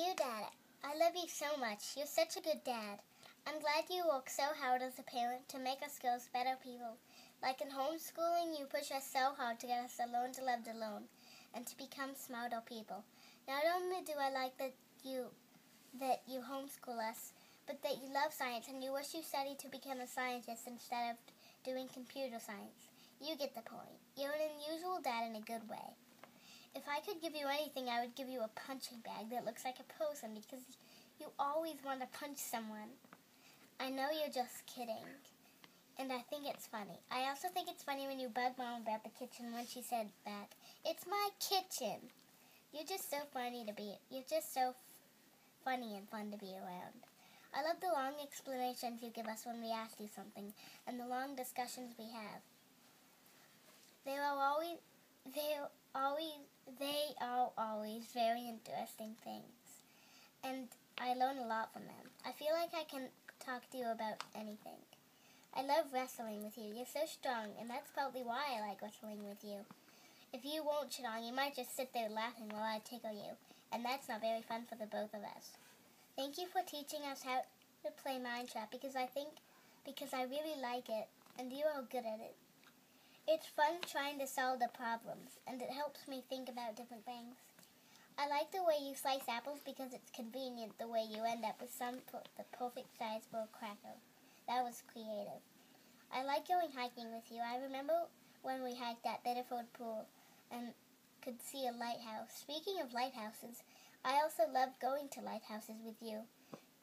Dear Dad, I love you so much. You're such a good dad. I'm glad you work so hard as a parent to make us girls better people. Like in homeschooling, you push us so hard to get us alone to love alone and to become smarter people. Not only do I like that you homeschool us, but that you love science and you wish you studied to become a scientist instead of doing computer science. You get the point. You're an unusual dad in a good way. If I could give you anything, I would give you a punching bag that looks like a person because you always want to punch someone. I know you're just kidding, and I think it's funny. I also think it's funny when you bug Mom about the kitchen when she said back, "It's my kitchen." You're just so funny to be. You're just so funny and fun to be around. I love the long explanations you give us when we ask you something, and the long discussions we have. They are always very interesting things, and I learn a lot from them. I feel like I can talk to you about anything. I love wrestling with you. You're so strong, and that's probably why I like wrestling with you. If you weren't strong, you might just sit there laughing while I tickle you, and that's not very fun for the both of us. Thank you for teaching us how to play Minecraft because I really like it, and you are good at it. It's fun trying to solve the problems, and it helps me think about different things. I like the way you slice apples because it's convenient the way you end up with the perfect size for a cracker. That was creative. I like going hiking with you. I remember when we hiked at Biddeford Pool and could see a lighthouse. Speaking of lighthouses, I also love going to lighthouses with you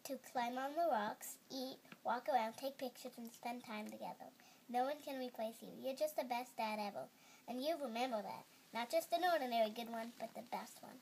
to climb on the rocks, eat, walk around, take pictures, and spend time together. No one can replace you. You're just the best dad ever. And you remember that. Not just an ordinary good one, but the best one.